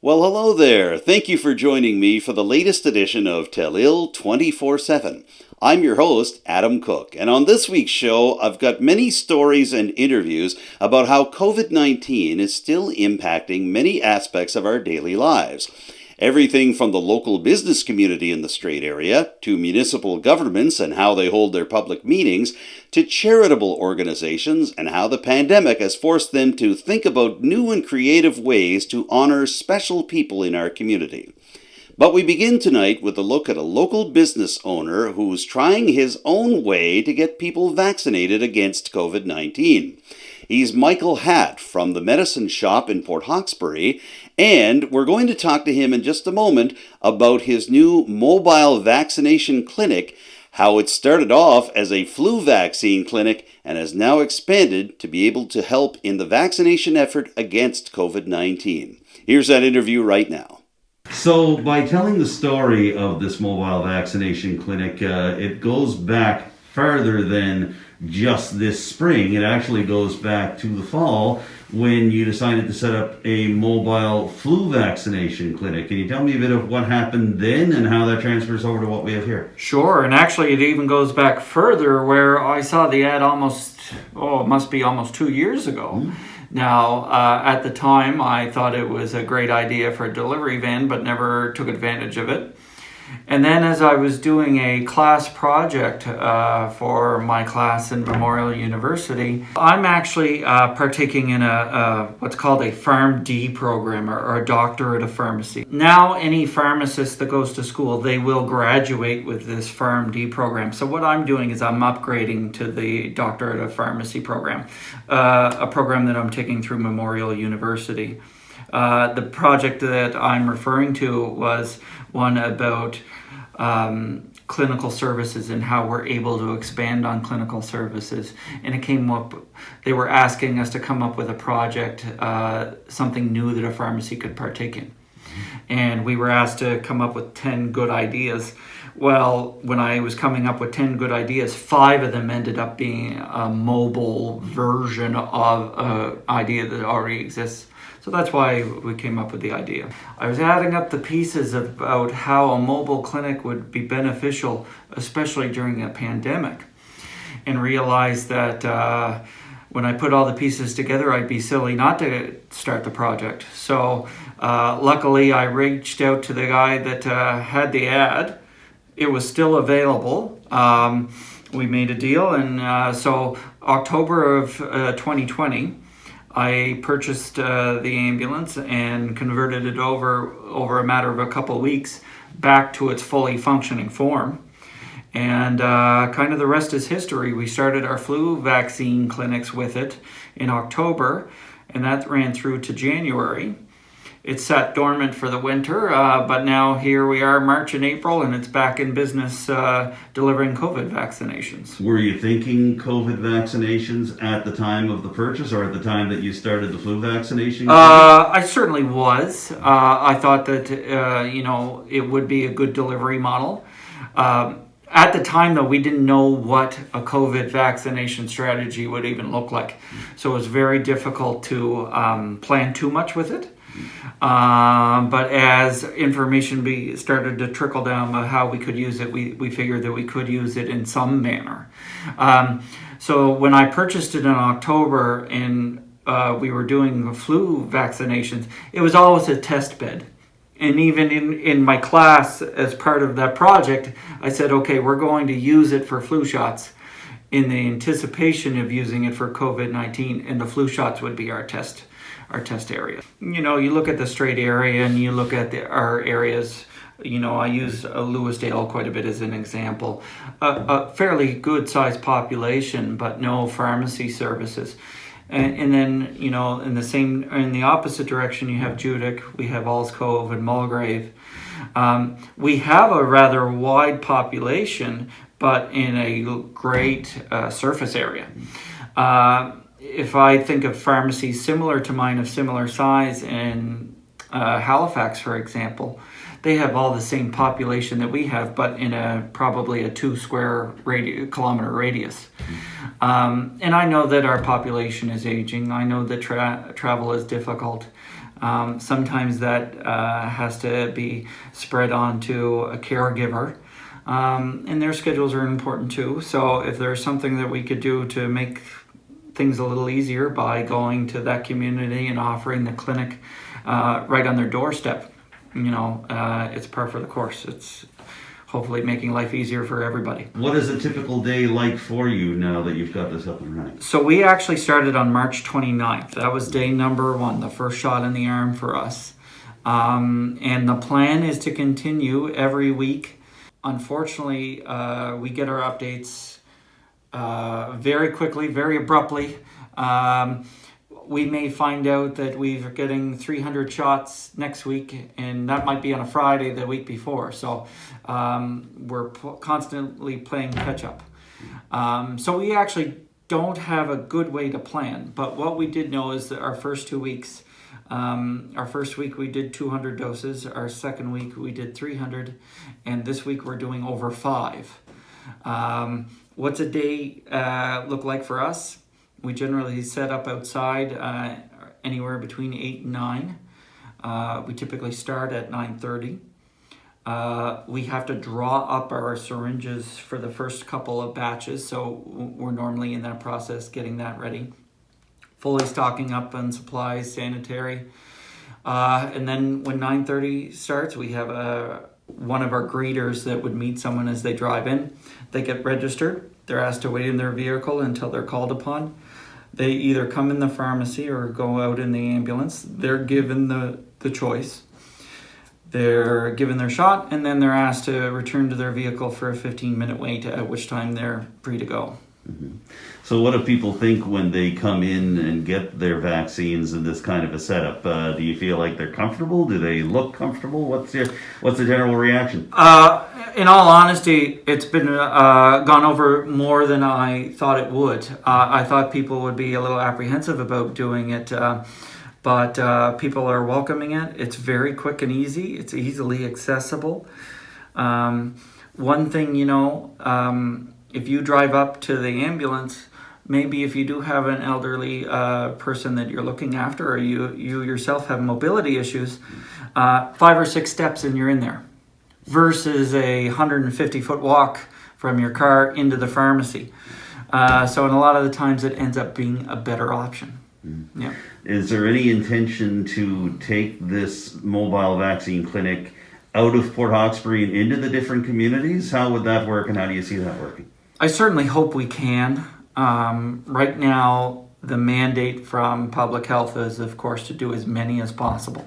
Well, hello there. Thank you for joining me for the latest edition of Telile 24/7. I'm your host, Adam Cooke, and on this week's show, I've got many stories and interviews about how COVID-19 is still impacting many aspects of our daily lives. Everything from the local business community in the Strait area, to municipal governments and how they hold their public meetings, to charitable organizations and how the pandemic has forced them to think about new and creative ways to honor special people in our community. But we begin tonight with a look at a local business owner who's trying his own way to get people vaccinated against COVID-19. He's Michael Hatt from the Medicine Shop in Port Hawkesbury, and we're going to talk to him in just a moment about his new mobile vaccination clinic, how it started off as a flu vaccine clinic and has now expanded to be able to help in the vaccination effort against COVID-19. Here's that interview right now. So by telling the story of this mobile vaccination clinic, it goes back farther than just this spring. It actually goes back to the fall when you decided to set up a mobile flu vaccination clinic. Can you tell me a bit of what happened then and how that transfers over to what we have here? Sure, and actually it even goes back further where I saw the ad it must be almost 2 years ago. Now, at the time, I thought it was a great idea for a delivery van, but never took advantage of it. And then as I was doing a class project for my class in Memorial University, I'm actually partaking in what's called a PharmD program or a doctorate of pharmacy. Now any pharmacist that goes to school, they will graduate with this PharmD program. So what I'm doing is I'm upgrading to the doctorate of pharmacy program, a program that I'm taking through Memorial University. The project that I'm referring to was one about clinical services and how we're able to expand on clinical services. And it came up, they were asking us to come up with a project, something new that a pharmacy could partake in. And we were asked to come up with 10 good ideas. Well, when I was coming up with 10 good ideas, 5 of them ended up being a mobile version of an idea that already exists. So that's why we came up with the idea. I was adding up the pieces about how a mobile clinic would be beneficial, especially during a pandemic, and realized that when I put all the pieces together, I'd be silly not to start the project. So luckily, I reached out to the guy that had the ad. It was still available. We made a deal, and so October of 2020, I purchased the ambulance and converted it over a matter of a couple of weeks back to its fully functioning form. And kind of the rest is history. We started our flu vaccine clinics with it in October, and that ran through to January. It sat dormant for the winter, but now here we are, March and April, and it's back in business delivering COVID vaccinations. Were you thinking COVID vaccinations at the time of the purchase or at the time that you started the flu vaccination? I certainly was. I thought that, it would be a good delivery model. At the time, though, we didn't know what a COVID vaccination strategy would even look like. So it was very difficult to plan too much with it. But as information started to trickle down about how we could use it, we figured that we could use it in some manner. So when I purchased it in October and we were doing flu vaccinations, it was always a test bed. And even in my class, as part of that project, I said, okay, we're going to use it for flu shots in the anticipation of using it for COVID-19, and the flu shots would be our test area. You look at the Strait area and you look at our areas. I use Lewisdale quite a bit as an example. A fairly good sized population, but no pharmacy services. And then, in the opposite direction, you have Judic, we have Alls Cove and Mulgrave. We have a rather wide population, but in a great surface area. If I think of pharmacies similar to mine of similar size in Halifax, for example, they have all the same population that we have, but in probably a 2 square kilometer radius. And I know that our population is aging. I know that travel is difficult. Sometimes that has to be spread onto a caregiver. And their schedules are important too. So if there's something that we could do to make things a little easier by going to that community and offering the clinic right on their doorstep, it's par for the course. It's hopefully making life easier for everybody. What is a typical day like for you now that you've got this up and running? So we actually started on March 29th. That was day number 1, the first shot in the arm for us. And the plan is to continue every week. Unfortunately, we get our updates very quickly, very abruptly. We may find out that we're getting 300 shots next week, and that might be on a Friday the week before. So we're constantly playing catch up. So we actually don't have a good way to plan. But what we did know is that our first 2 weeks, our first week we did 200 doses. Our second week we did 300. And this week we're doing over 5. What's a day look like for us? We generally set up outside anywhere between 8 and 9. We typically start at 9:30. We have to draw up our syringes for the first couple of batches, so we're normally in that process getting that ready. Fully stocking up on supplies, sanitary. And then when 9:30 starts, we have one of our greeters that would meet someone as they drive in. They get registered. They're asked to wait in their vehicle until they're called upon. They either come in the pharmacy or go out in the ambulance. They're given the choice. They're given their shot, and then they're asked to return to their vehicle for a 15-minute wait, at which time they're free to go. Mm-hmm. So what do people think when they come in and get their vaccines in this kind of a setup? Do you feel like they're comfortable? Do they look comfortable? What's the general reaction? In all honesty, it's been gone over more than I thought it would. I thought people would be a little apprehensive about doing it, but people are welcoming it. It's very quick and easy. It's easily accessible. One thing, if you drive up to the ambulance, maybe if you do have an elderly person that you're looking after, or you yourself have mobility issues, 5 or 6 steps and you're in there, versus a 150-foot walk from your car into the pharmacy. So in a lot of the times it ends up being a better option. Yeah. Is there any intention to take this mobile vaccine clinic out of Port Hawkesbury and into the different communities? How would that work, and how do you see that working? I certainly hope we can. Right now, the mandate from public health is, of course, to do as many as possible.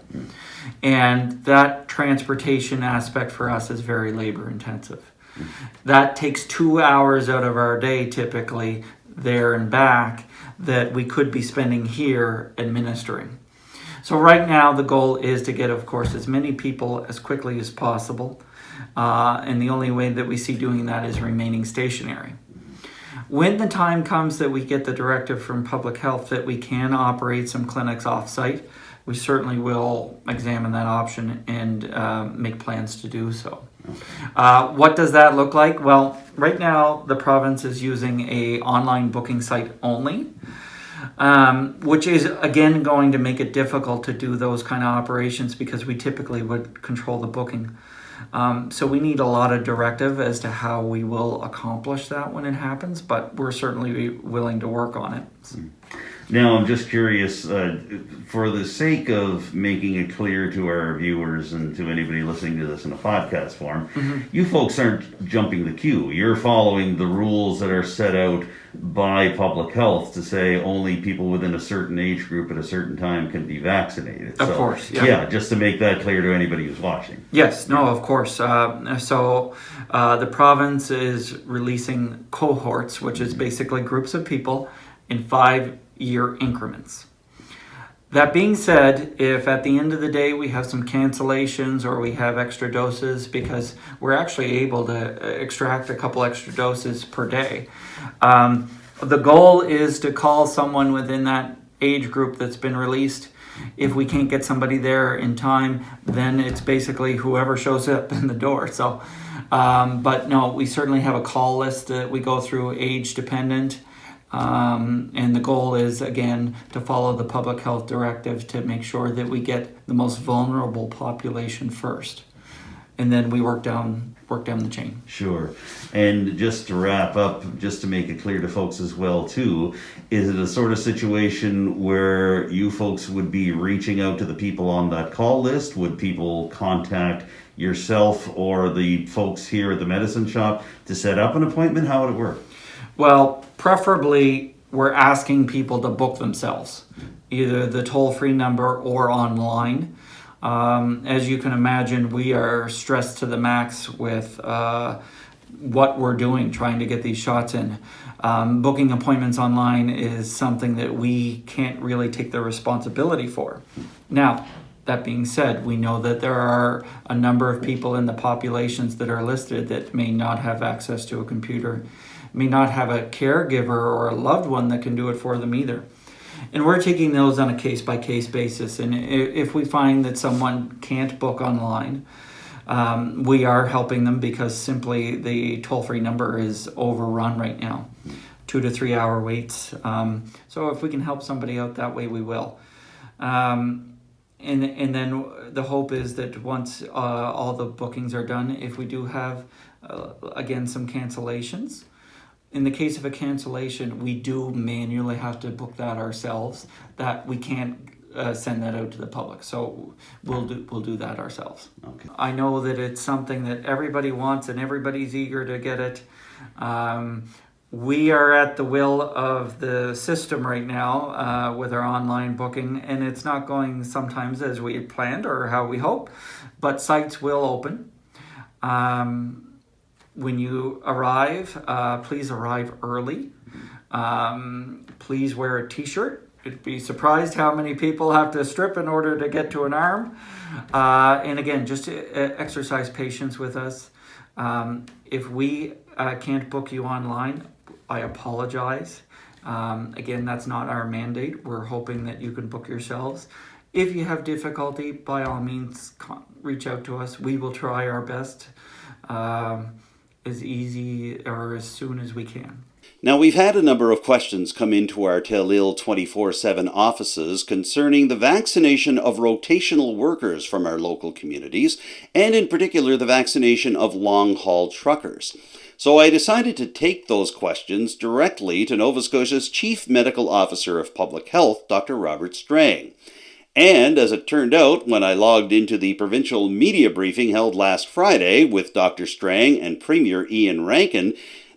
And that transportation aspect for us is very labor intensive. That takes 2 hours out of our day, typically, there and back, that we could be spending here administering. So right now, the goal is to get, of course, as many people as quickly as possible. And the only way that we see doing that is remaining stationary. When the time comes that we get the directive from public health that we can operate some clinics off-site, we certainly will examine that option and make plans to do so. What does that look like? Well, right now the province is using an online booking site only, which is again going to make it difficult to do those kind of operations because we typically would control the booking. So we need a lot of directive as to how we will accomplish that when it happens, but we're certainly willing to work on it. Now, I'm just curious, for the sake of making it clear to our viewers and to anybody listening to this in a podcast form, you folks aren't jumping the queue. You're following the rules that are set out by public health to say only people within a certain age group at a certain time can be vaccinated. Of course, yeah. Yeah, just to make that clear to anybody who's watching. Yes, no, of course. So the province is releasing cohorts, which is basically groups of people in 5-year increments. That being said, if at the end of the day we have some cancellations or we have extra doses, because we're actually able to extract a couple extra doses per day, the goal is to call someone within that age group that's been released. If we can't get somebody there in time, then it's basically whoever shows up in the door. So, but no, we certainly have a call list that we go through, age dependent. And the goal is, again, to follow the public health directive to make sure that we get the most vulnerable population first. And then we work down the chain. Sure. And just to wrap up, just to make it clear to folks as well too, is it a sort of situation where you folks would be reaching out to the people on that call list? Would people contact yourself or the folks here at the medicine shop to set up an appointment? How would it work? Well, preferably we're asking people to book themselves, either the toll-free number or online. As you can imagine, we are stressed to the max with what we're doing, trying to get these shots in. Booking appointments online is something that we can't really take the responsibility for. Now, that being said, we know that there are a number of people in the populations that are listed that may not have access to a computer, may not have a caregiver or a loved one that can do it for them either. And we're taking those on a case-by-case basis. And if we find that someone can't book online, we are helping them because simply the toll-free number is overrun right now. 2 to 3 hour waits. So if we can help somebody out that way, we will. And then the hope is that once all the bookings are done, if we do have, again, some cancellations, in the case of a cancellation, we do manually have to book that ourselves, that we can't send that out to the public. So we'll do that ourselves. Okay. I know that it's something that everybody wants and everybody's eager to get it. We are at the will of the system right now with our online booking, and it's not going sometimes as we had planned or how we hope, but sites will open. When you arrive, please arrive early. Please wear a t-shirt. You'd be surprised how many people have to strip in order to get to an arm. And again, just exercise patience with us. If we can't book you online, I apologize. Again, that's not our mandate. We're hoping that you can book yourselves. If you have difficulty, by all means, reach out to us. We will try our best as easy or as soon as we can. Now, we've had a number of questions come into our Telile 24/7 offices concerning the vaccination of rotational workers from our local communities, and in particular the vaccination of long-haul truckers. So I decided to take those questions directly to Nova Scotia's Chief Medical Officer of Public Health, Dr. Robert Strang. And as it turned out, when I logged into the provincial media briefing held last Friday with Dr. Strang and Premier Ian Rankin,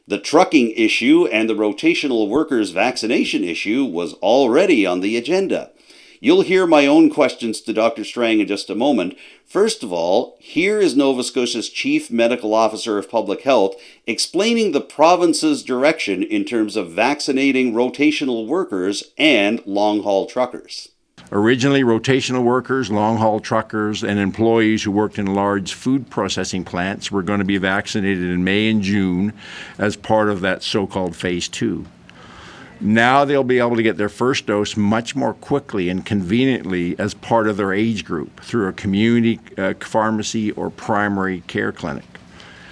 the trucking issue and the rotational workers vaccination issue was already on the agenda. You'll hear my own questions to Dr. Strang in just a moment. First of all, here is Nova Scotia's Chief Medical Officer of Public Health explaining the province's direction in terms of vaccinating rotational workers and long-haul truckers. Originally, rotational workers, long-haul truckers, and employees who worked in large food processing plants were going to be vaccinated in May and June as part of that so-called Phase 2. Now they'll be able to get their first dose much more quickly and conveniently as part of their age group through a community pharmacy or primary care clinic.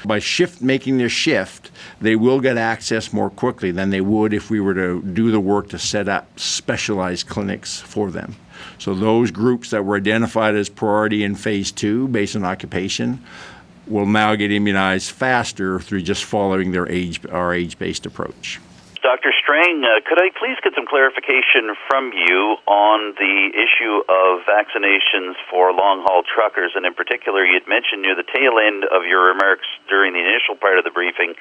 By making their shift, they will get access more quickly than they would if we were to do the work to set up specialized clinics for them. So those groups that were identified as priority in Phase 2 based on occupation will now get immunized faster through just following our age-based approach. Dr. Strang, could I please get some clarification from you on the issue of vaccinations for long-haul truckers? And in particular, you'd mentioned near the tail end of your remarks during the initial part of the briefing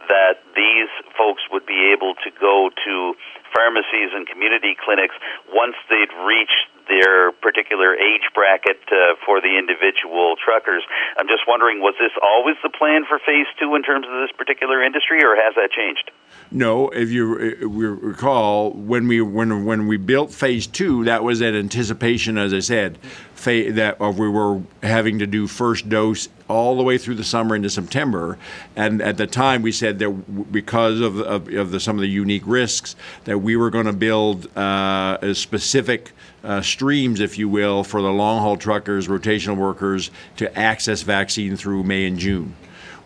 that these folks would be able to go to pharmacies and community clinics once they'd reached their particular age bracket for the individual truckers. I'm just wondering, was this always the plan for Phase 2 in terms of this particular industry, or has that changed? No, if you recall, when we built Phase 2, that was in anticipation, as I said, that we were having to do first dose all the way through the summer into September, and at the time we said that because of some of the unique risks, that we were going to build a specific streams, if you will, for the long-haul truckers, rotational workers to access vaccine through May and June.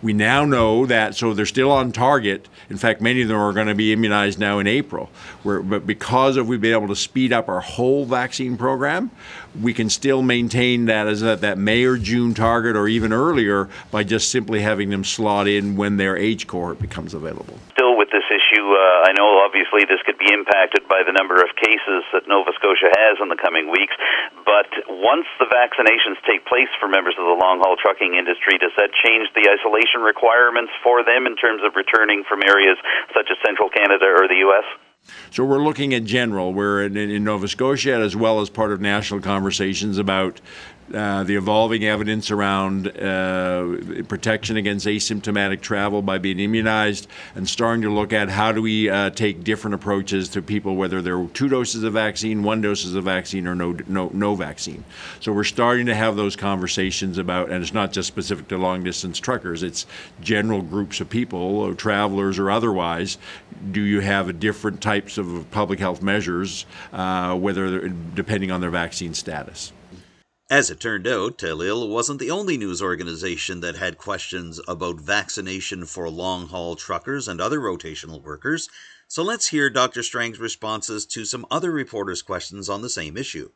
We now know that, so they're still on target. In fact, many of them are going to be immunized now in April. But because we've been able to speed up our whole vaccine program, we can still maintain that as that May or June target, or even earlier, by just simply having them slot in when their age cohort becomes available. Still with this issue, I know obviously this could be impacted by the number of cases that Nova Scotia has in the coming weeks, but once the vaccinations take place for members of the long-haul trucking industry, does that change the isolation requirements for them in terms of returning from areas such as central Canada or the U.S.? So we're looking at general. We're in Nova Scotia, as well as part of national conversations about the evolving evidence around protection against asymptomatic travel by being immunized, and starting to look at how do we take different approaches to people, whether they're 2 doses of vaccine, 1 dose of vaccine, or no vaccine. So we're starting to have those conversations about, and it's not just specific to long distance truckers, it's general groups of people, or travelers or otherwise. Do you have different types of public health measures, depending on their vaccine status? As it turned out, Telile wasn't the only news organization that had questions about vaccination for long-haul truckers and other rotational workers, so let's hear Dr. Strang's responses to some other reporters' questions on the same issue.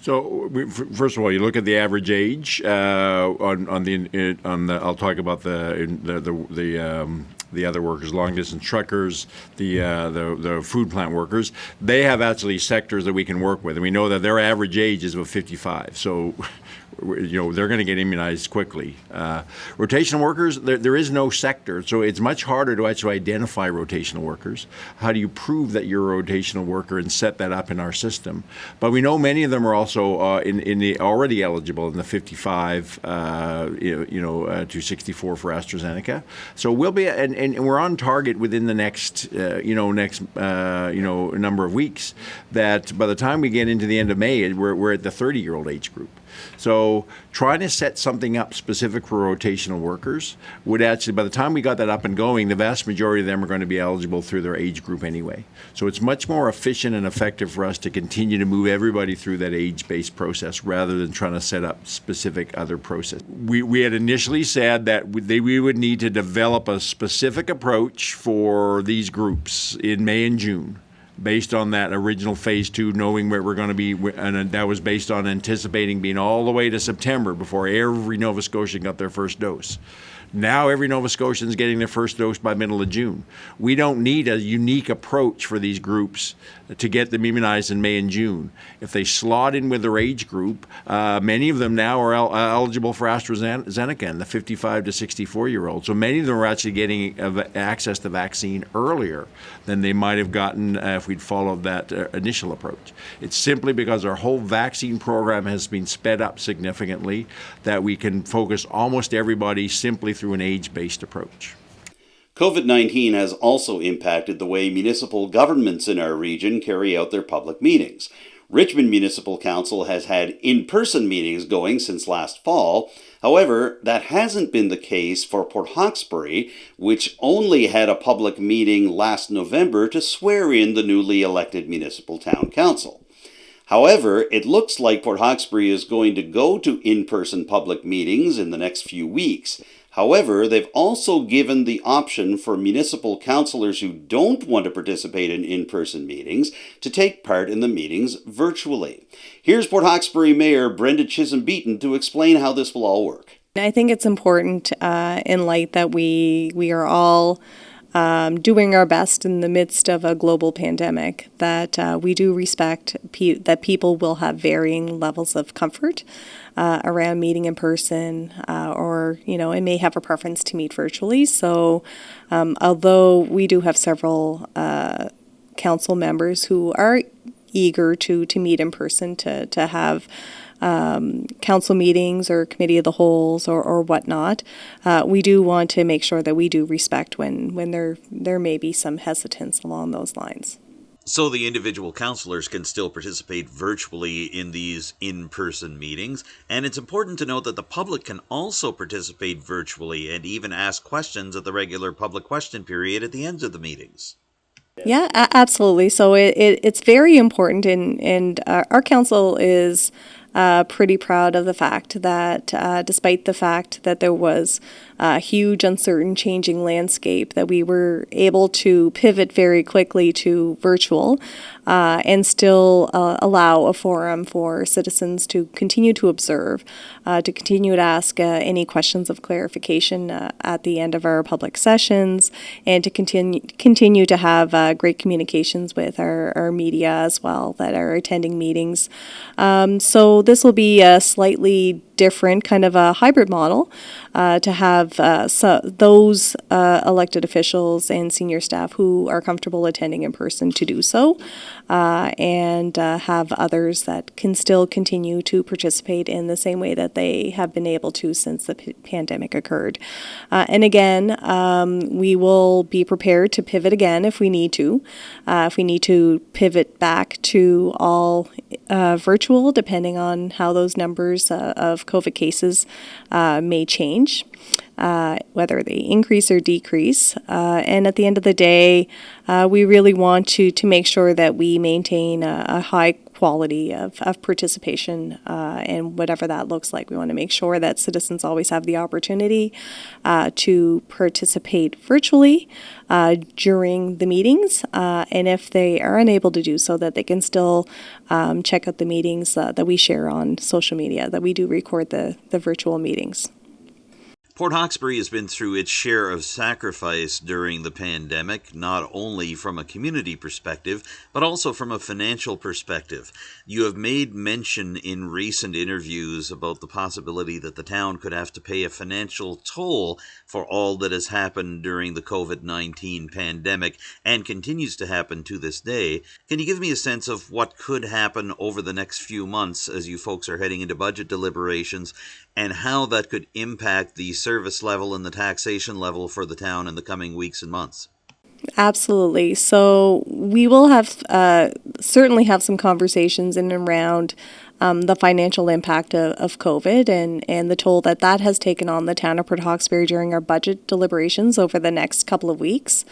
So first of all, you look at the average age I'll talk about the other workers, long distance truckers, the food plant workers. They have actually sectors that we can work with, and we know that their average age is about 55. So they're going to get immunized quickly. Rotational workers, there is no sector, so it's much harder to actually identify rotational workers. How do you prove that you're a rotational worker and set that up in our system? But we know many of them are also in the already eligible in the 55 to 64 for AstraZeneca. So we'll be and we're on target within the next number of weeks. That by the time we get into the end of May, we're at the 30-year-old age group. So trying to set something up specific for rotational workers would actually, by the time we got that up and going, the vast majority of them are going to be eligible through their age group anyway. So it's much more efficient and effective for us to continue to move everybody through that age-based process rather than trying to set up specific other process. We had initially said that we would need to develop a specific approach for these groups in May and June, based on that original phase 2, knowing where we're going to be, and that was based on anticipating being all the way to September before every Nova Scotian got their first dose. Now every Nova Scotian is getting their first dose by middle of June. We don't need a unique approach for these groups to get them immunized in May and June. If they slot in with their age group, many of them now are eligible for AstraZeneca and the 55 to 64-year-olds. So many of them are actually getting access to vaccine earlier than they might have gotten if we'd followed that initial approach. It's simply because our whole vaccine program has been sped up significantly that we can focus almost everybody simply through an age-based approach. COVID-19 has also impacted the way municipal governments in our region carry out their public meetings. Richmond Municipal Council has had in-person meetings going since last fall. However, that hasn't been the case for Port Hawkesbury, which only had a public meeting last November to swear in the newly elected municipal town council. However, it looks like Port Hawkesbury is going to go to in-person public meetings in the next few weeks. However, they've also given the option for municipal councillors who don't want to participate in in-person meetings to take part in the meetings virtually. Here's Port Hawkesbury Mayor Brenda Chisholm-Beaton to explain how this will all work. I think it's important in light that we are all doing our best in the midst of a global pandemic, that we do respect that people will have varying levels of comfort around meeting in person, or and may have a preference to meet virtually. So although we do have several council members who are eager to meet in person, to have council meetings or committee of the wholes or whatnot, we do want to make sure that we do respect when there may be some hesitance along those lines. So the individual councillors can still participate virtually in these in-person meetings, and it's important to note that the public can also participate virtually and even ask questions at the regular public question period at the end of the meetings. Yeah, absolutely. So it's very important, and our council is pretty proud of the fact that despite the fact that there was a huge, uncertain, changing landscape, that we were able to pivot very quickly to virtual and still allow a forum for citizens to continue to observe, to continue to ask any questions of clarification at the end of our public sessions, and to continue to have great communications with our media as well that are attending meetings. So this will be a slightly different kind of a hybrid model to have those elected officials and senior staff who are comfortable attending in person to do so, and have others that can still continue to participate in the same way that they have been able to since the pandemic occurred. And again, we will be prepared to pivot again if we need to. If we need to pivot back to all virtual, depending on how those numbers of COVID cases may change, whether they increase or decrease. And at the end of the day, we really want to make sure that we maintain a high quality of participation, and whatever that looks like. We want to make sure that citizens always have the opportunity to participate virtually during the meetings, and if they are unable to do so, that they can still check out the meetings that we share on social media, that we do record the virtual meetings. Port Hawkesbury has been through its share of sacrifice during the pandemic, not only from a community perspective, but also from a financial perspective. You have made mention in recent interviews about the possibility that the town could have to pay a financial toll for all that has happened during the COVID-19 pandemic and continues to happen to this day. Can you give me a sense of what could happen over the next few months as you folks are heading into budget deliberations, and how that could impact the service level and the taxation level for the town in the coming weeks and months? Absolutely. So we will have certainly have some conversations in and around the financial impact of COVID and the toll that has taken on the town of Port Hawkesbury during our budget deliberations over the next couple of weeks,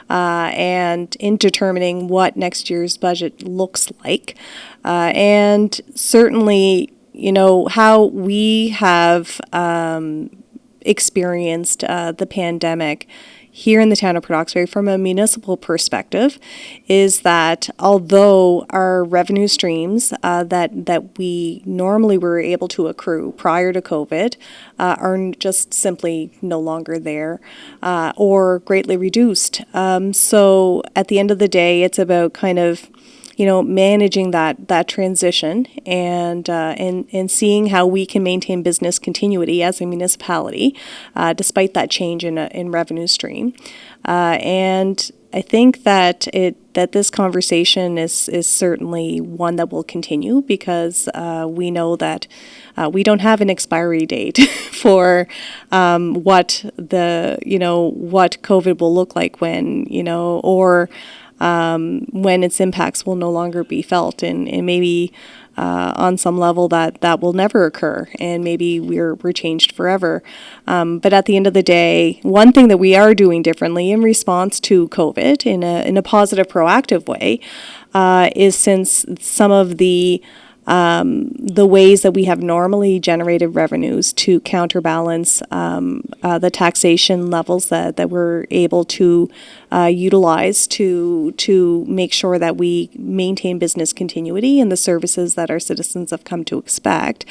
and in determining what next year's budget looks like. And certainly, how we have experienced the pandemic here in the town of Port Hawkesbury from a municipal perspective is that although our revenue streams that we normally were able to accrue prior to COVID are just simply no longer there, or greatly reduced. So at the end of the day, it's about kind of managing that transition and seeing how we can maintain business continuity as a municipality, despite that change in revenue stream. And I think that this conversation is certainly one that will continue because we know that we don't have an expiry date for what COVID will look like when, or when its impacts will no longer be felt, and maybe on some level that will never occur, and maybe we're changed forever. But at the end of the day, one thing that we are doing differently in response to COVID in a positive, proactive way is, since some of the ways that we have normally generated revenues to counterbalance the taxation levels that we're able to utilize to make sure that we maintain business continuity and the services that our citizens have come to expect.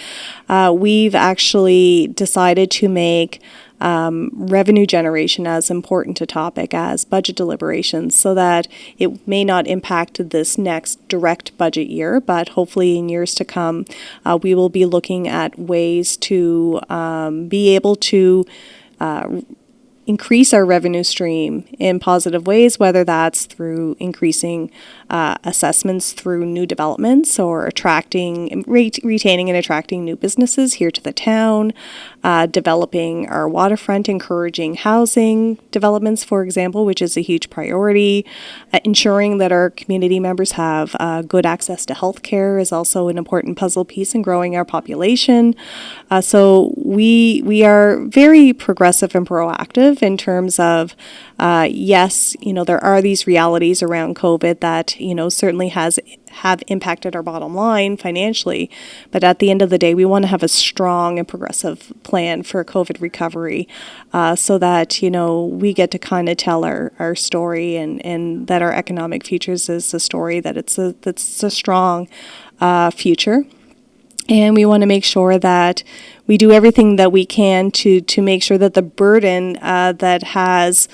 We've actually decided to make revenue generation as important a topic as budget deliberations, so that it may not impact this next direct budget year, but hopefully in years to come, we will be looking at ways to be able to increase our revenue stream in positive ways, whether that's through increasing assessments through new developments, or retaining and attracting new businesses here to the town, developing our waterfront, encouraging housing developments, for example, which is a huge priority. Ensuring that our community members have good access to health care is also an important puzzle piece in growing our population. So we are very progressive and proactive in terms of, yes, there are these realities around COVID that, certainly has have impacted our bottom line financially. But at the end of the day, we want to have a strong and progressive plan for COVID recovery, so that, we get to kind of tell our story, and that our economic futures is a story that it's a strong future. And we want to make sure that we do everything that we can to make sure that the burden that has,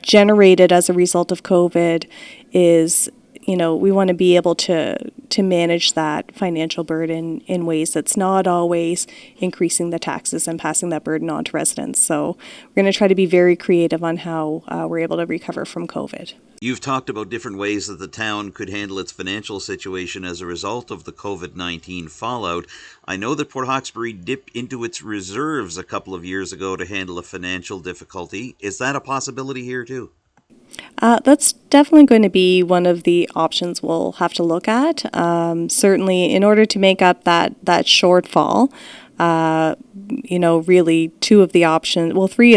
generated as a result of COVID is, we want to be able to manage that financial burden in ways that's not always increasing the taxes and passing that burden on to residents. So we're going to try to be very creative on how we're able to recover from COVID. You've talked about different ways that the town could handle its financial situation as a result of the COVID-19 fallout. I know that Port Hawkesbury dipped into its reserves a couple of years ago to handle a financial difficulty. Is that a possibility here too? That's definitely going to be one of the options we'll have to look at. Certainly, in order to make up that shortfall, really three of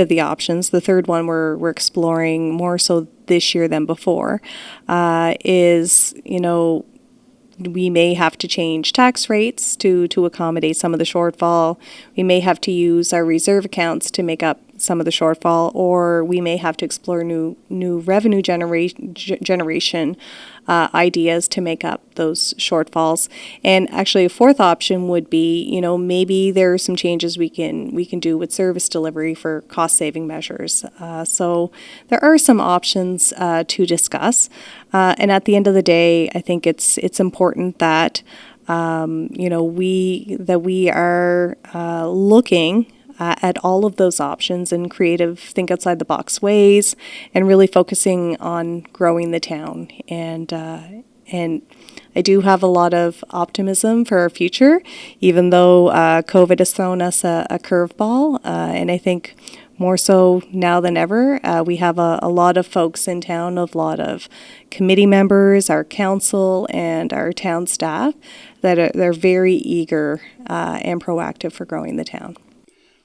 the options, the third one we're exploring more so this year than before, is, we may have to change tax rates to accommodate some of the shortfall. We may have to use our reserve accounts to make up some of the shortfall, or we may have to explore new revenue generation ideas to make up those shortfalls. And actually, a fourth option would be, maybe there are some changes we can do with service delivery for cost saving measures. So there are some options to discuss. And at the end of the day, I think it's important that we are looking at all of those options in creative, think outside the box ways, and really focusing on growing the town. And I do have a lot of optimism for our future, even though COVID has thrown us a curveball. And I think more so now than ever, we have a lot of folks in town, a lot of committee members, our council, and our town staff they're very eager and proactive for growing the town.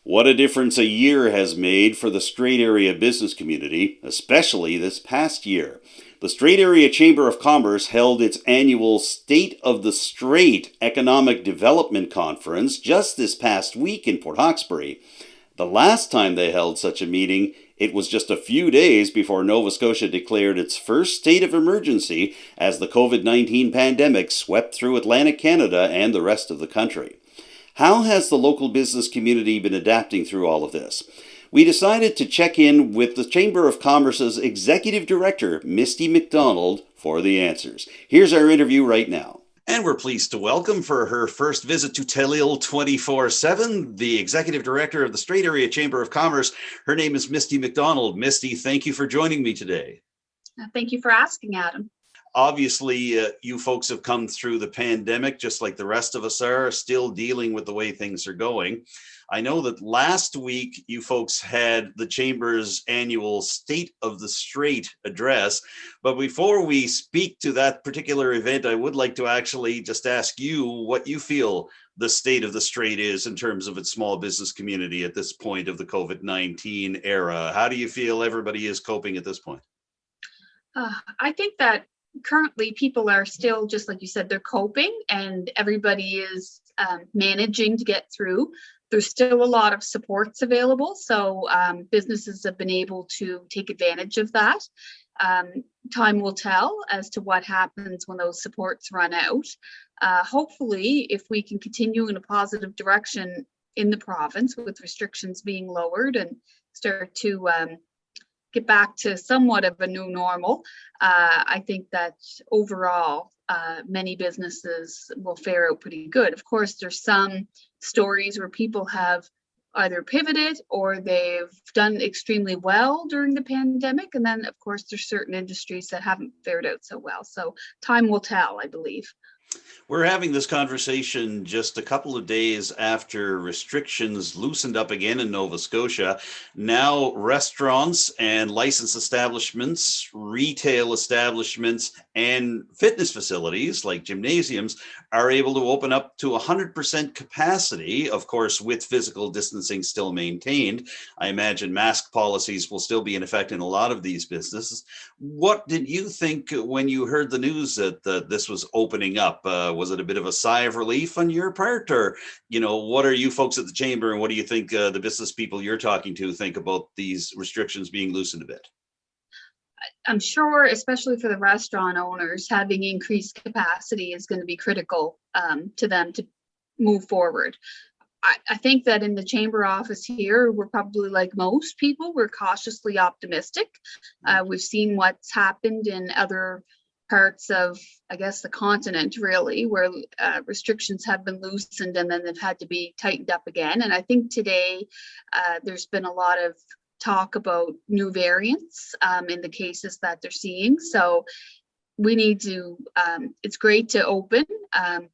What a difference a year has made for the Strait area business community, especially this past year. The Strait Area Chamber of Commerce held its annual State of the Strait Economic Development Conference just this past week in Port Hawkesbury. The last time they held such a meeting, it was just a few days before Nova Scotia declared its first state of emergency as the COVID-19 pandemic swept through Atlantic Canada and the rest of the country. How has the local business community been adapting through all of this? We decided to check in with the Chamber of Commerce's Executive Director, Misty MacDonald, for the answers. Here's our interview right now. And we're pleased to welcome for her first visit to Telile 24/7, the Executive Director of the Strait Area Chamber of Commerce. Her name is Misty MacDonald. Misty, thank you for joining me today. Thank you for asking, Adam. Obviously, you folks have come through the pandemic, just like the rest of us are, still dealing with the way things are going. I know that last week you folks had the Chamber's annual State of the Strait address. But before we speak to that particular event, I would like to actually just ask you what you feel the state of the Strait is in terms of its small business community at this point of the COVID-19 era. How do you feel everybody is coping at this point? I think that currently people are still, just like you said, they're coping, and everybody is managing to get through. There's still a lot of supports available, so businesses have been able to take advantage of that. Time will tell as to what happens when those supports run out. Hopefully, if we can continue in a positive direction in the province with restrictions being lowered and start to get back to somewhat of a new normal, I think that overall many businesses will fare out pretty good. Of course, there's some stories where people have either pivoted or they've done extremely well during the pandemic. And then, of course, there's certain industries that haven't fared out so well. So time will tell, I believe. We're having this conversation just a couple of days after restrictions loosened up again in Nova Scotia. Now, restaurants and licensed establishments, retail establishments, and fitness facilities like gymnasiums are able to open up to 100% capacity, of course, with physical distancing still maintained. I imagine mask policies will still be in effect in a lot of these businesses. What did you think when you heard the news that this was opening up? Was it a bit of a sigh of relief on your part, or what are you folks at the chamber, and what do you think the business people you're talking to think about these restrictions being loosened a bit? I'm sure, especially for the restaurant owners, having increased capacity is going to be critical to them to move forward. I think that in the chamber office here, we're probably like most people, we're cautiously optimistic. We've seen what's happened in other parts of, I guess, the continent, really, where restrictions have been loosened and then they've had to be tightened up again. And I think today there's been a lot of talk about new variants in the cases that they're seeing. So we need to, it's great to open,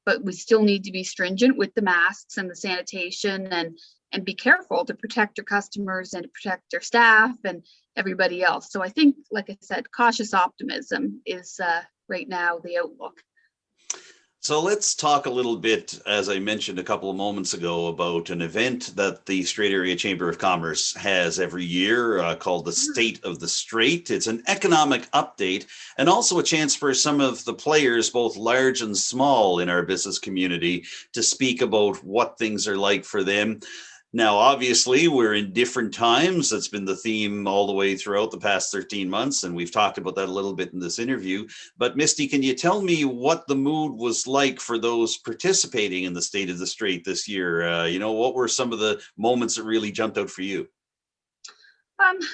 but we still need to be stringent with the masks and the sanitation and be careful to protect our customers and to protect our staff and everybody else. So I think, like I said, cautious optimism is right now the outlook. So let's talk a little bit, as I mentioned a couple of moments ago, about an event that the Strait Area Chamber of Commerce has every year called the State of the Strait. It's an economic update and also a chance for some of the players, both large and small in our business community, to speak about what things are like for them. Now, obviously, we're in different times. That's been the theme all the way throughout the past 13 months, and we've talked about that a little bit in this interview. But Misty, can you tell me what the mood was like for those participating in the State of the Strait this year? What were some of the moments that really jumped out for you?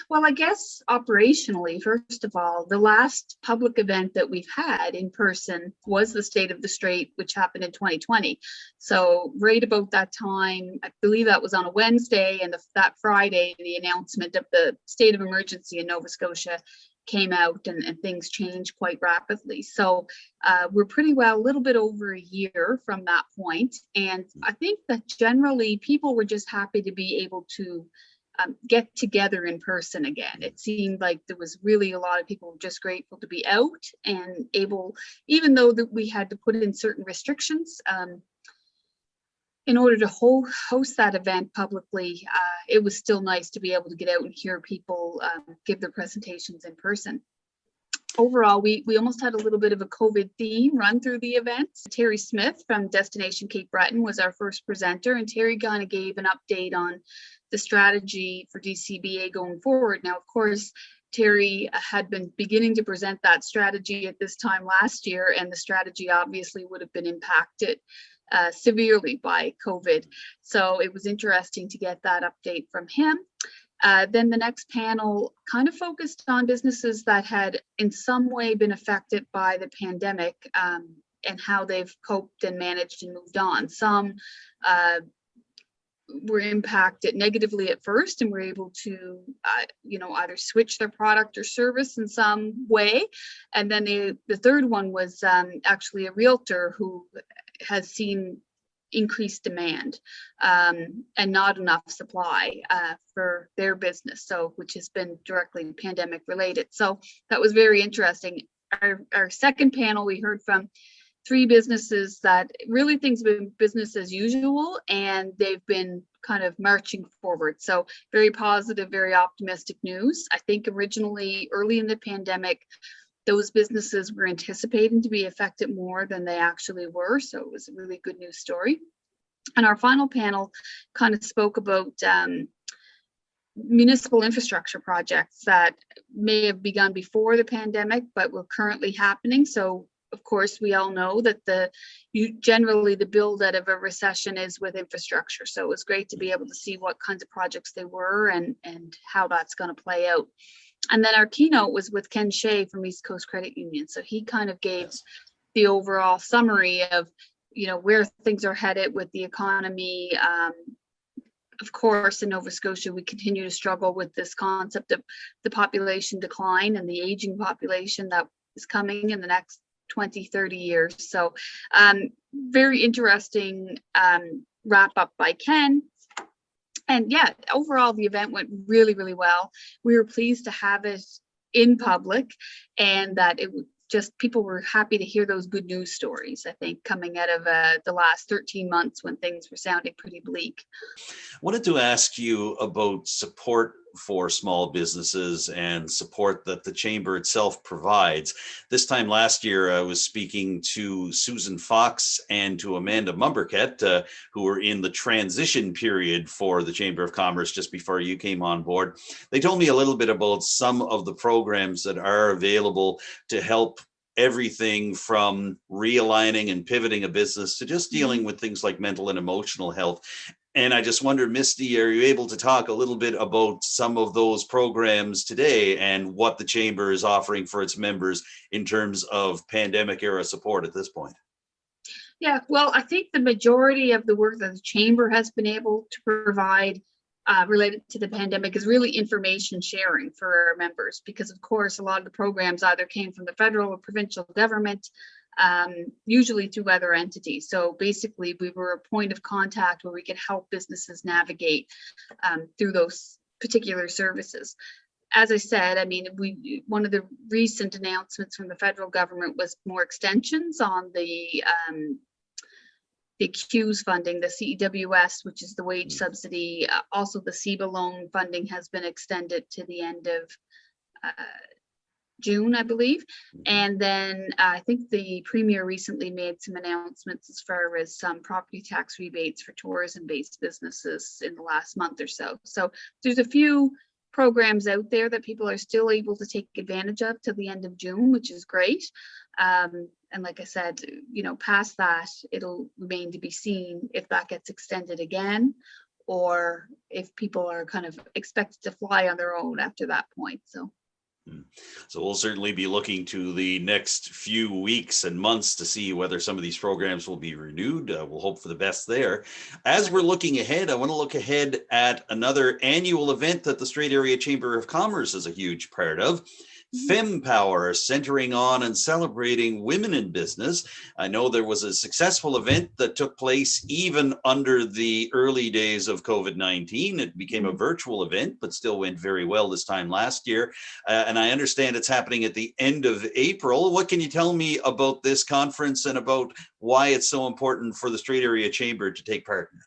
Well, I guess operationally, first of all, the last public event that we've had in person was the State of the Strait, which happened in 2020. So right about that time, I believe that was on a Wednesday, and that Friday, the announcement of the state of emergency in Nova Scotia came out, and things changed quite rapidly. So we're pretty well a little bit over a year from that point. And I think that generally people were just happy to be able to get together in person again. It seemed like there was really a lot of people just grateful to be out and able, even though that we had to put in certain restrictions in order to host that event publicly, it was still nice to be able to get out and hear people give their presentations in person. Overall, we almost had a little bit of a COVID theme run through the event. Terry Smith from Destination Cape Breton was our first presenter, and Terry kind of gave an update on the strategy for DCBA going forward. Now, of course, Terry had been beginning to present that strategy at this time last year, and the strategy obviously would have been impacted severely by COVID. So it was interesting to get that update from him. Then the next panel kind of focused on businesses that had in some way been affected by the pandemic and how they've coped and managed and moved on. Some were impacted negatively at first and were able to, either switch their product or service in some way. And then the third one was actually a realtor who has seen increased demand and not enough supply for their business, which has been directly pandemic related. So that was very interesting. Our second panel, we heard from 3 businesses that really things have been business as usual, and they've been kind of marching forward. So very positive, very optimistic news. I think originally, early in the pandemic, those businesses were anticipating to be affected more than they actually were. So it was a really good news story. And our final panel kind of spoke about municipal infrastructure projects that may have begun before the pandemic, but were currently happening. So of course, we all know that generally the build out of a recession is with infrastructure. So it was great to be able to see what kinds of projects they were and how that's going to play out. And then our keynote was with Ken Shea from East Coast Credit Union. So he kind of gave the overall summary of, where things are headed with the economy. Of course, in Nova Scotia, we continue to struggle with this concept of the population decline and the aging population that is coming in the next 20, 30 years. So very interesting wrap up by Ken. And yeah, overall, the event went really, really well. We were pleased to have it in public, and that it was just, people were happy to hear those good news stories, I think, coming out of the last 13 months when things were sounding pretty bleak. Wanted to ask you about support for small businesses and support that the chamber itself provides. This time last year, I was speaking to Susan Fox and to Amanda Mumberket, who were in the transition period for the Chamber of Commerce just before you came on board. They told me a little bit about some of the programs that are available to help everything from realigning and pivoting a business to just dealing with things like mental and emotional health. And I just wondered, Misty, are you able to talk a little bit about some of those programs today and what the Chamber is offering for its members in terms of pandemic era support at this point? Yeah, well, I think the majority of the work that the Chamber has been able to provide related to the pandemic is really information sharing for our members, because of course a lot of the programs either came from the federal or provincial government, usually through other entities. So basically we were a point of contact where we could help businesses navigate through those particular services. As I said, I mean, one of the recent announcements from the federal government was more extensions on the CEWS funding, the CEWS, which is the wage subsidy. Also, the CEBA loan funding has been extended to the end of June, I believe. And then I think the Premier recently made some announcements as far as some property tax rebates for tourism-based businesses in the last month or so. So there's a few programs out there that people are still able to take advantage of till the end of June, which is great. And like I said, you know, past that, it'll remain to be seen if that gets extended again, or if people are kind of expected to fly on their own after that point. So we'll certainly be looking to the next few weeks and months to see whether some of these programs will be renewed. We'll hope for the best there. As we're looking ahead, I want to look ahead at another annual event that the Strait Area Chamber of Commerce is a huge part of. FemPower, centering on and celebrating women in business. I know there was a successful event that took place even under the early days of COVID-19. It became a virtual event, but still went very well this time last year. And I understand it's happening at the end of April. What can you tell me about this conference and about why it's so important for the Strait Area Chamber to take part in it?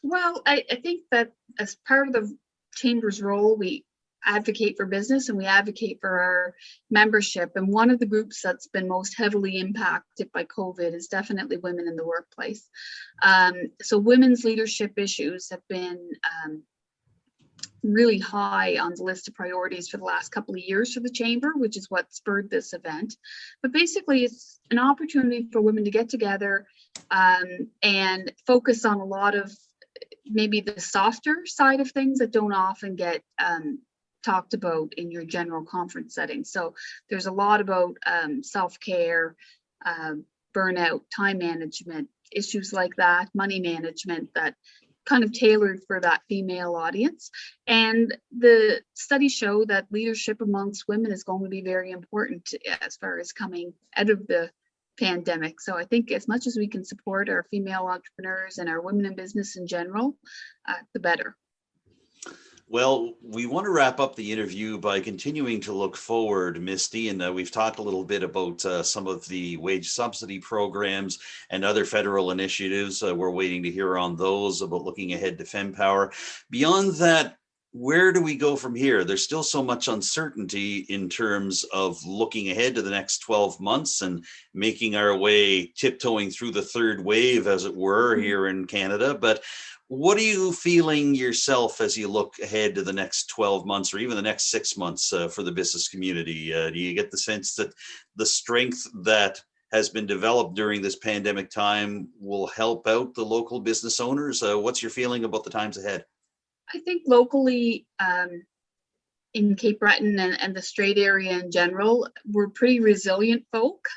Well, I think that as part of the Chamber's role, we advocate for business and we advocate for our membership. And one of the groups that's been most heavily impacted by COVID is definitely women in the workplace. So women's leadership issues have been really high on the list of priorities for the last couple of years for the Chamber, which is what spurred this event. But basically, it's an opportunity for women to get together and focus on a lot of maybe the softer side of things that don't often get talked about in your general conference setting. So there's a lot about self-care, burnout, time management, issues like that, money management, that kind of tailored for that female audience. And the studies show that leadership amongst women is going to be very important as far as coming out of the pandemic. So I think as much as we can support our female entrepreneurs and our women in business in general, the better. Well, we want to wrap up the interview by continuing to look forward, Misty, and we've talked a little bit about some of the wage subsidy programs and other federal initiatives. We're waiting to hear on those, about looking ahead to FemPower. Beyond that, where do we go from here? There's still so much uncertainty in terms of looking ahead to the next 12 months and making our way, tiptoeing through the third wave, as it were, here in Canada. But what are you feeling yourself as you look ahead to the next 12 months or even the next 6 months for the business community? Do you get the sense that the strength that has been developed during this pandemic time will help out the local business owners? What's your feeling about the times ahead? I think locally in Cape Breton and the Strait area in general, we're pretty resilient folk,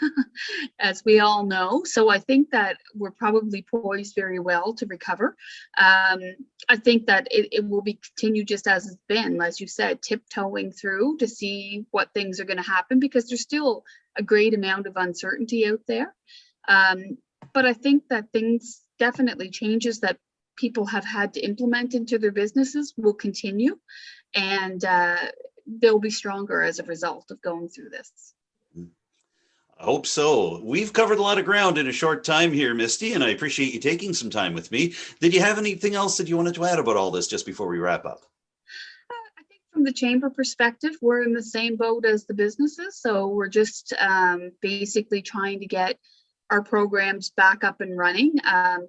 as we all know. So I think that we're probably poised very well to recover. I think that it will be continue just as it's been, as you said, tiptoeing through to see what things are going to happen, because there's still a great amount of uncertainty out there. But I think that things definitely changes that people have had to implement into their businesses will continue, and they'll be stronger as a result of going through this. I hope so. We've covered a lot of ground in a short time here, Misty, and I appreciate you taking some time with me. Did you have anything else that you wanted to add about all this just before we wrap up? I think from the chamber perspective, we're in the same boat as the businesses. So we're just basically trying to get our programs back up and running.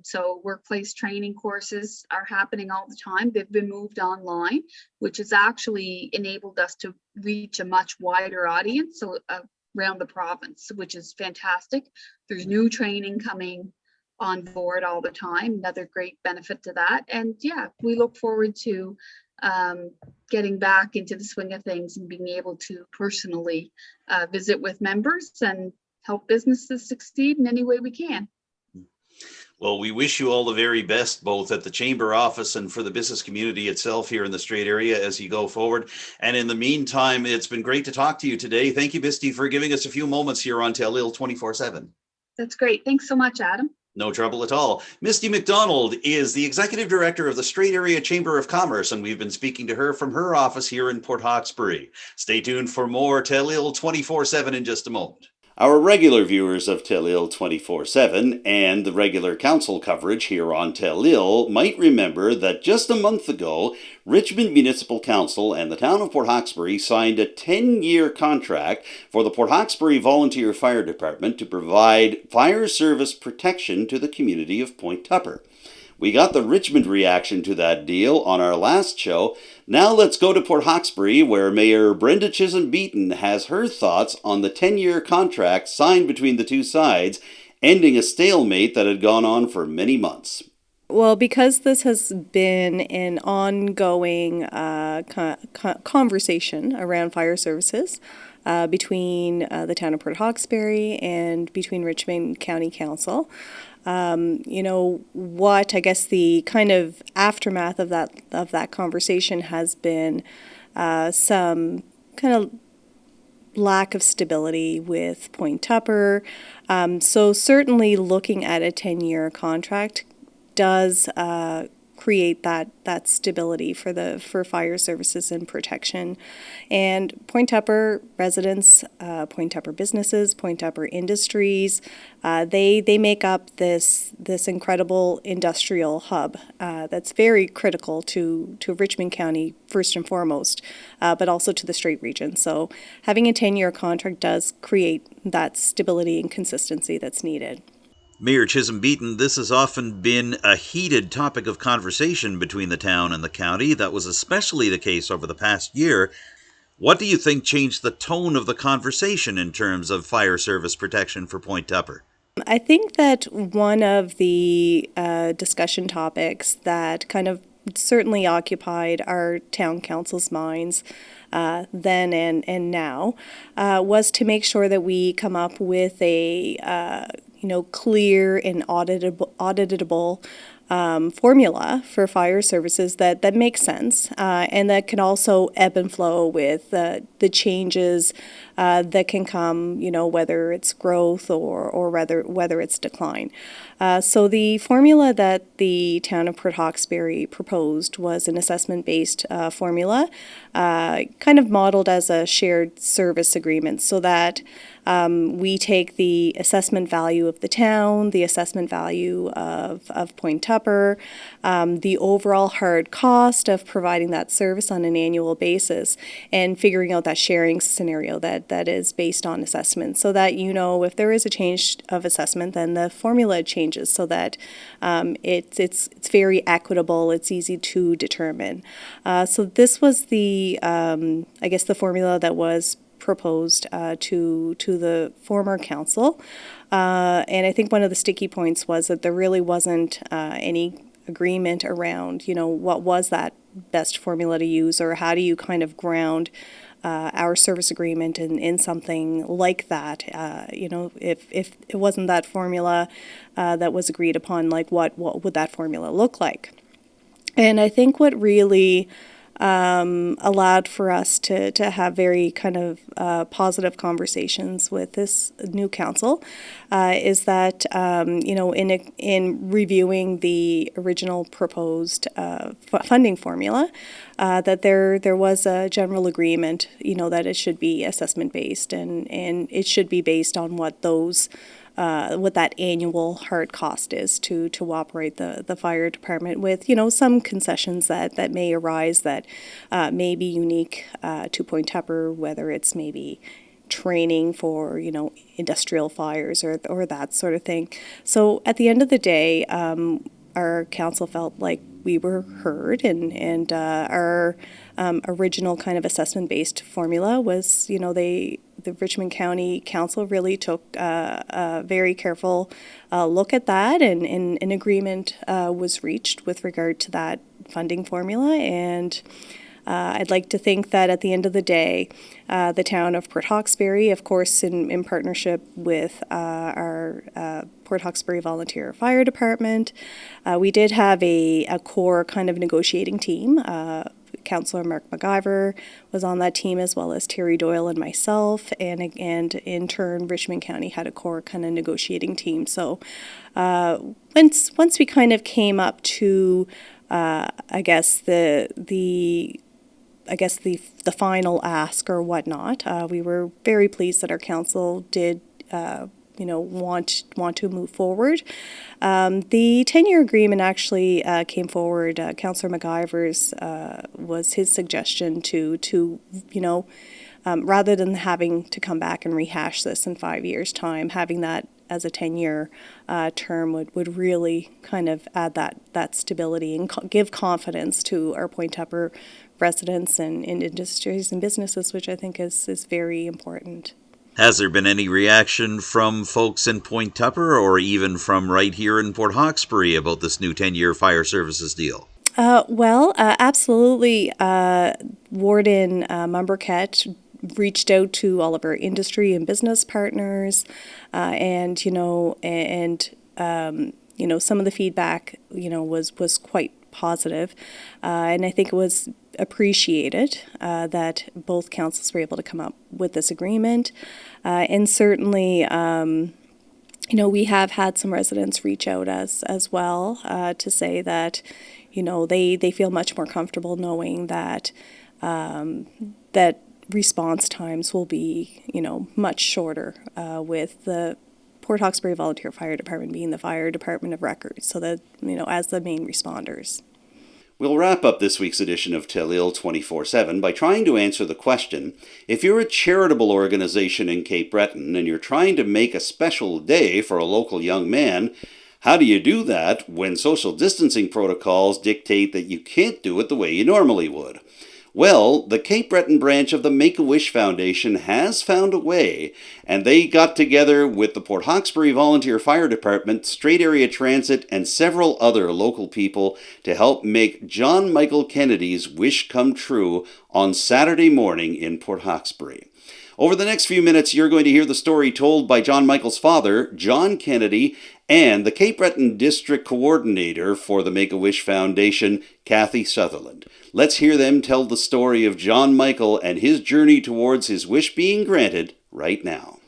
So workplace training courses are happening all the time. They've been moved online, which has actually enabled us to reach a much wider audience. So around the province, which is fantastic. There's new training coming on board all the time, another great benefit to that. And yeah, we look forward to getting back into the swing of things and being able to personally visit with members and help businesses succeed in any way we can. Well, we wish you all the very best, both at the Chamber office and for the business community itself here in the Strait area as you go forward. And in the meantime, it's been great to talk to you today. Thank you, Misty, for giving us a few moments here on Telile 24/7. That's great. Thanks so much, Adam. No trouble at all. Misty MacDonald is the Executive Director of the Strait Area Chamber of Commerce, and we've been speaking to her from her office here in Port Hawkesbury. Stay tuned for more Telile 24/7 in just a moment. Our regular viewers of Telile 24/7 and the regular council coverage here on Telile might remember that just a month ago, Richmond Municipal Council and the town of Port Hawkesbury signed a 10-year contract for the Port Hawkesbury Volunteer Fire Department to provide fire service protection to the community of Point Tupper. We got the Richmond reaction to that deal on our last show. Now let's go to Port Hawkesbury, where Mayor Brenda Chisholm-Beaton has her thoughts on the 10-year contract signed between the two sides, ending a stalemate that had gone on for many months. Well, because this has been an ongoing conversation around fire services between the town of Port Hawkesbury and between Richmond County Council, what I guess the kind of aftermath of that conversation has been some kind of lack of stability with Point Tupper. So certainly looking at a 10-year contract does create that stability for fire services and protection. And Point Tupper residents, Point Tupper businesses, Point Tupper industries, they make up this incredible industrial hub that's very critical to Richmond County first and foremost, but also to the Strait region. So having a 10-year contract does create that stability and consistency that's needed. Mayor Chisholm-Beaton, this has often been a heated topic of conversation between the town and the county. That was especially the case over the past year. What do you think changed the tone of the conversation in terms of fire service protection for Point Tupper? I think that one of the discussion topics that kind of certainly occupied our town council's minds then and now was to make sure that we come up with a clear and auditable formula for fire services that makes sense and that can also ebb and flow with the changes that can come, whether it's growth or whether it's decline. So the formula that the town of Port Hawkesbury proposed was an assessment-based formula, kind of modeled as a shared service agreement, so that we take the assessment value of the town, the assessment value of Point Tupper, the overall hard cost of providing that service on an annual basis, and figuring out that sharing scenario that is based on assessment, so that if there is a change of assessment, then the formula changes so that it's very equitable, it's easy to determine. So this was the formula that was proposed to the former council, and I think one of the sticky points was that there really wasn't any agreement around what was that best formula to use, or how do you kind of ground our service agreement in something like that. If it wasn't that formula that was agreed upon, like what would that formula look like? And I think what really allowed for us to have very kind of positive conversations with this new council is that, in reviewing the original proposed funding formula, that there was a general agreement, that it should be assessment-based and it should be based on what that annual hard cost is to operate the fire department, with some concessions that may arise that may be unique to Point Tupper, whether it's maybe training for industrial fires or that sort of thing. So at the end of the day, our council felt like we were heard, and our original kind of assessment-based formula was, the Richmond County Council really took a very careful look at that, and an agreement was reached with regard to that funding formula. And I'd like to think that at the end of the day, the town of Port Hawkesbury, of course, in partnership with our Port Hawkesbury Volunteer Fire Department, we did have a core kind of negotiating team. Councillor Mark McIver was on that team, as well as Terry Doyle and myself, and in turn Richmond County had a core kind of negotiating team. So once we kind of came up to I guess the final ask or whatnot, we were very pleased that our council did want to move forward. The 10-year agreement actually came forward. Councillor McIver's was his suggestion to rather than having to come back and rehash this in 5 years' time, having that as a 10-year term would really kind of add that stability and give confidence to our Point Tupper residents and industries and businesses, which I think is very important. Has there been any reaction from folks in Point Tupper or even from right here in Port Hawkesbury about this new 10-year fire services deal? Absolutely. Warden Mumberket reached out to all of our industry and business partners, and some of the feedback, was quite positive, and I think it was appreciated that both councils were able to come up with this agreement, and certainly, we have had some residents reach out as well to say that, they feel much more comfortable knowing that that response times will be, much shorter with the Port Hawkesbury Volunteer Fire Department being the fire department of record, so that, as the main responders. We'll wrap up this week's edition of Telile 24/7 by trying to answer the question, if you're a charitable organization in Cape Breton and you're trying to make a special day for a local young man, how do you do that when social distancing protocols dictate that you can't do it the way you normally would? Well, the Cape Breton branch of the Make-A-Wish Foundation has found a way, and they got together with the Port Hawkesbury Volunteer Fire Department, Strait Area Transit, and several other local people to help make John Michael Kennedy's wish come true on Saturday morning in Port Hawkesbury. Over the next few minutes, you're going to hear the story told by John Michael's father, John Kennedy, and the Cape Breton District Coordinator for the Make-A-Wish Foundation, Kathy Sutherland. Let's hear them tell the story of John Michael and his journey towards his wish being granted right now.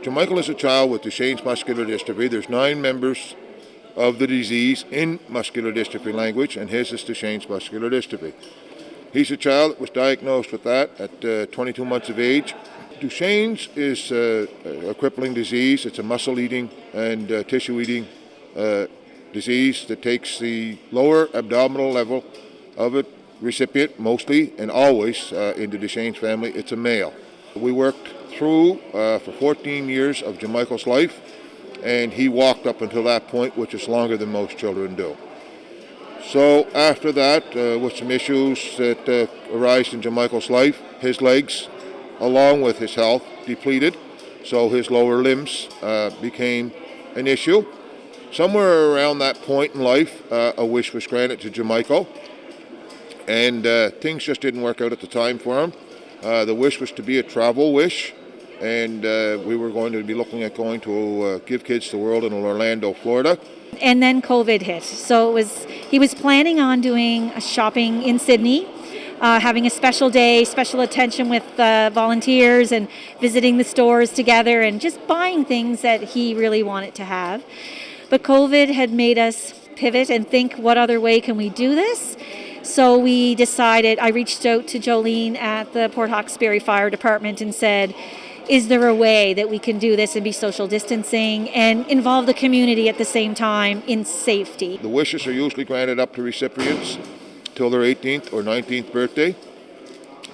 John Michael is a child with Duchenne's muscular dystrophy. There's 9 members of the disease in muscular dystrophy language, and his is Duchenne's muscular dystrophy. He's a child that was diagnosed with that at 22 months of age. Duchenne's is a crippling disease. It's a muscle-eating and tissue-eating disease that takes the lower abdominal level of a recipient, mostly and always in the Duchenne's family, it's a male. We worked through for 14 years of John Michael's life, and he walked up until that point, which is longer than most children do. So after that, with some issues that arise in John Michael's life, his legs, along with his health, depleted, so his lower limbs became an issue. Somewhere around that point in life, a wish was granted to John Michael, and things just didn't work out at the time for him. The wish was to be a travel wish, and we were going to be looking at going to Give Kids the World in Orlando, Florida. And then COVID hit, so he was planning on doing a shopping in Sydney, having a special day, special attention with volunteers and visiting the stores together and just buying things that he really wanted to have. But COVID had made us pivot and think, what other way can we do this? So we decided, I reached out to Jolene at the Port Hawkesbury Fire Department and said, is there a way that we can do this and be social distancing and involve the community at the same time in safety? The wishes are usually granted up to recipients till their 18th or 19th birthday.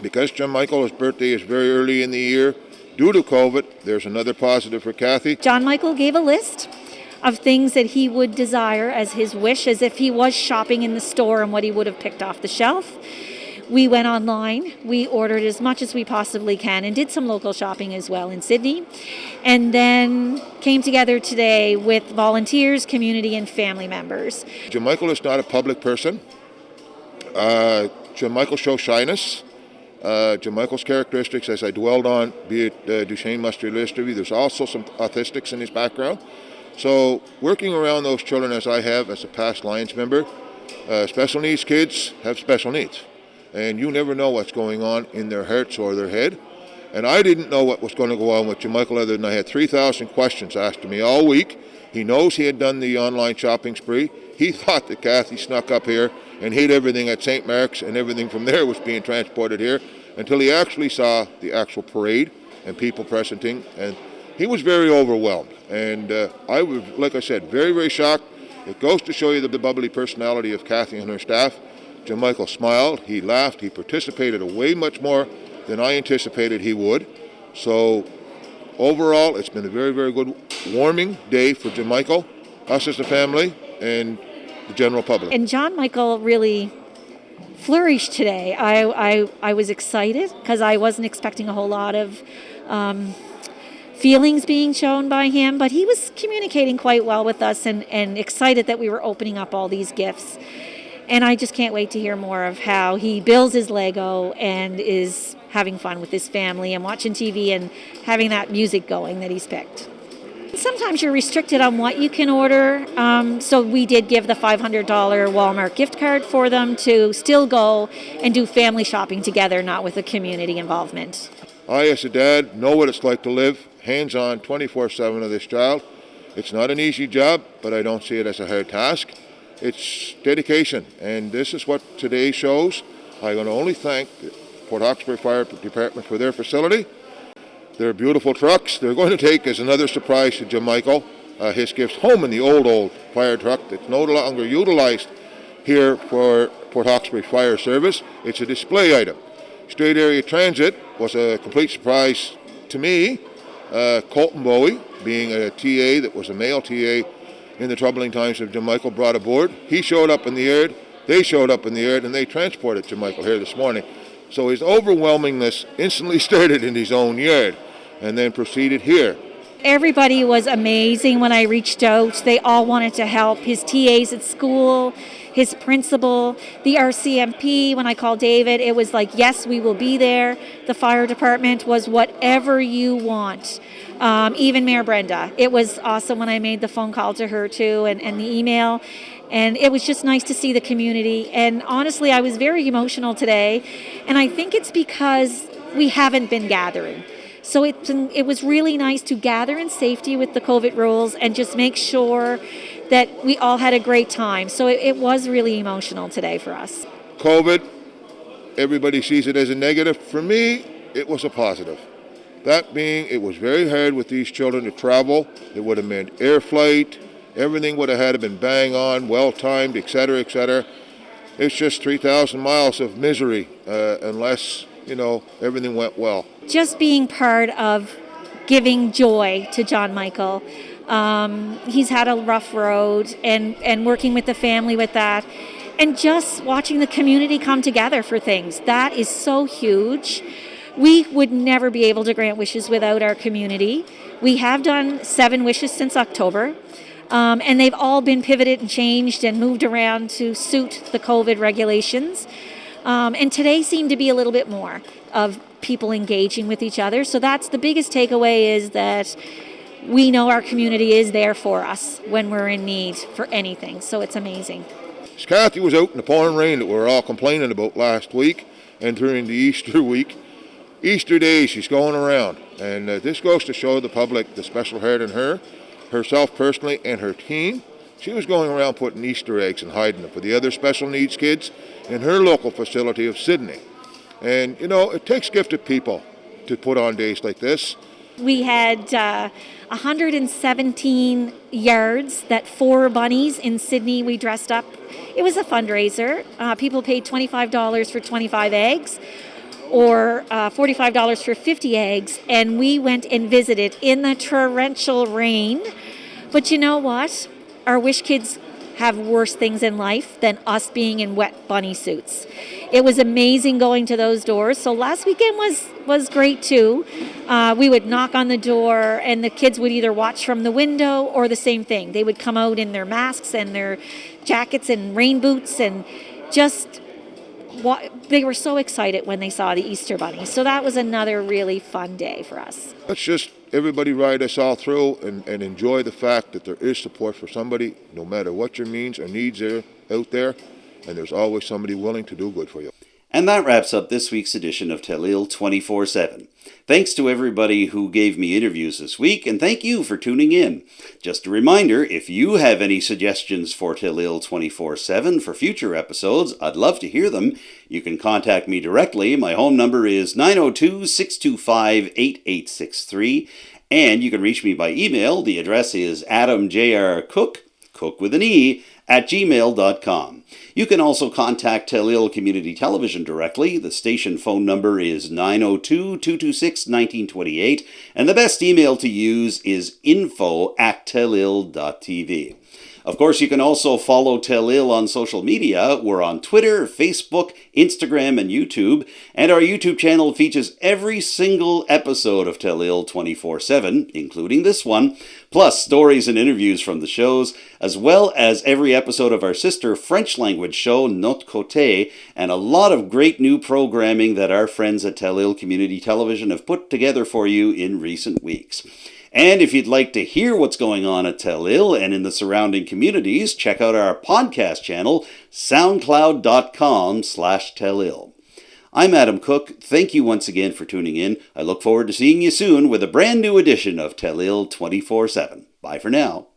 Because John Michael's birthday is very early in the year, due to COVID, there's another positive for Kathy. John Michael gave a list of things that he would desire as his wish, as if he was shopping in the store and what he would have picked off the shelf. We went online, we ordered as much as we possibly can and did some local shopping as well in Sydney, and then came together today with volunteers, community and family members. John Michael is not a public person. John Michael shows shyness. John Michael's characteristics, as I dwelled on, be it Duchenne muscular dystrophy, there's also some autistics in his background. So working around those children as I have as a past Lions member, special needs kids have special needs. And you never know what's going on in their hearts or their head. And I didn't know what was going to go on with John Michael other than I had 3,000 questions asked of me all week. He knows he had done the online shopping spree. He thought that Kathy snuck up here and hid everything at St. Mark's and everything from there was being transported here until he actually saw the actual parade and people presenting. And he was very overwhelmed. And I was, like I said, very, very shocked. It goes to show you the bubbly personality of Kathy and her staff. John Michael smiled, he laughed, he participated way much more than I anticipated he would. So overall, it's been a very, very good warming day for John Michael, us as a family, and the general public. And John Michael really flourished today. I was excited because I wasn't expecting a whole lot of feelings being shown by him, but he was communicating quite well with us and excited that we were opening up all these gifts. And I just can't wait to hear more of how he builds his Lego and is having fun with his family and watching TV and having that music going that he's picked. Sometimes you're restricted on what you can order, so we did give the $500 Walmart gift card for them to still go and do family shopping together, not with a community involvement. I, as a dad, know what it's like to live hands-on 24/7 of this child. It's not an easy job, but I don't see it as a hard task. It's dedication, and this is what today shows. I'm going to only thank the Port Hawkesbury Fire Department for their facility. Their beautiful trucks. They're going to take as another surprise to John Michael his gifts home in the old fire truck that's no longer utilized here for Port Hawkesbury Fire Service. It's a display item. Strait Area Transit was a complete surprise to me. Colton Bowie, being a TA that was a male TA in the troubling times of John Michael, brought aboard. He showed up in the yard, they showed up in the yard, and they transported John Michael here this morning. So his overwhelmingness instantly started in his own yard and then proceeded here. Everybody was amazing when I reached out. They all wanted to help. His TAs at school, his principal, the RCMP. When I called David, it was like, yes, we will be there. The fire department was whatever you want. Even Mayor Brenda. It was awesome when I made the phone call to her too and the email. And it was just nice to see the community. And honestly, I was very emotional today. And I think it's because we haven't been gathering. So it was really nice to gather in safety with the COVID rules and just make sure that we all had a great time. So it was really emotional today for us. COVID, everybody sees it as a negative. For me, it was a positive. That being, it was very hard with these children to travel. It would have meant air flight. Everything would have had to been bang on, well-timed, et cetera, et cetera. It's just 3,000 miles of misery unless, everything went well. Just being part of giving joy to John Michael. He's had a rough road and working with the family with that. And just watching the community come together for things. That is so huge. We would never be able to grant wishes without our community. We have done 7 wishes since October. And they've all been pivoted and changed and moved around to suit the COVID regulations. And today seemed to be a little bit more of people engaging with each other. So that's the biggest takeaway, is that we know our community is there for us when we're in need for anything. So it's amazing. Kathy was out in the pouring rain that we were all complaining about last week and during the Easter week. Easter day, she's going around. And this goes to show the public the special heart in her, herself personally, and her team. She was going around putting Easter eggs and hiding them for the other special needs kids in her local facility of Sydney. And, you know, it takes gifted people to put on days like this. We had 117 yards that 4 bunnies in Sydney we dressed up. It was a fundraiser. People paid $25 for 25 eggs or $45 for 50 eggs, and we went and visited in the torrential rain. But you know what? Our Wish Kids have worse things in life than us being in wet bunny suits. It was amazing going to those doors. So last weekend was great too. We would knock on the door and the kids would either watch from the window or the same thing. They would come out in their masks and their jackets and rain boots and just they were so excited when they saw the Easter bunny. So that was another really fun day for us. Let's just everybody ride us all through and enjoy the fact that there is support for somebody, no matter what your means or needs are out there, and there's always somebody willing to do good for you. And that wraps up this week's edition of Telile 24/7. Thanks to everybody who gave me interviews this week, and thank you for tuning in. Just a reminder, if you have any suggestions for Telile 24/7 for future episodes, I'd love to hear them. You can contact me directly. My home number is 902-625-8863, and you can reach me by email. The address is adamjrcooke, Cook with an E, @gmail.com. You can also contact Telile Community Television directly. The station phone number is 902-226-1928, and the best email to use is info@telile.tv. Of course, you can also follow Telile on social media. We're on Twitter, Facebook, Instagram, and YouTube. And our YouTube channel features every single episode of Telile 24/7, including this one, plus stories and interviews from the shows, as well as every episode of our sister French language show, Notre Côté, and a lot of great new programming that our friends at Telile Community Television have put together for you in recent weeks. And if you'd like to hear what's going on at Telile and in the surrounding communities, check out our podcast channel, soundcloud.com/Telile. I'm Adam Cooke. Thank you once again for tuning in. I look forward to seeing you soon with a brand new edition of Telile 24/7. Bye for now.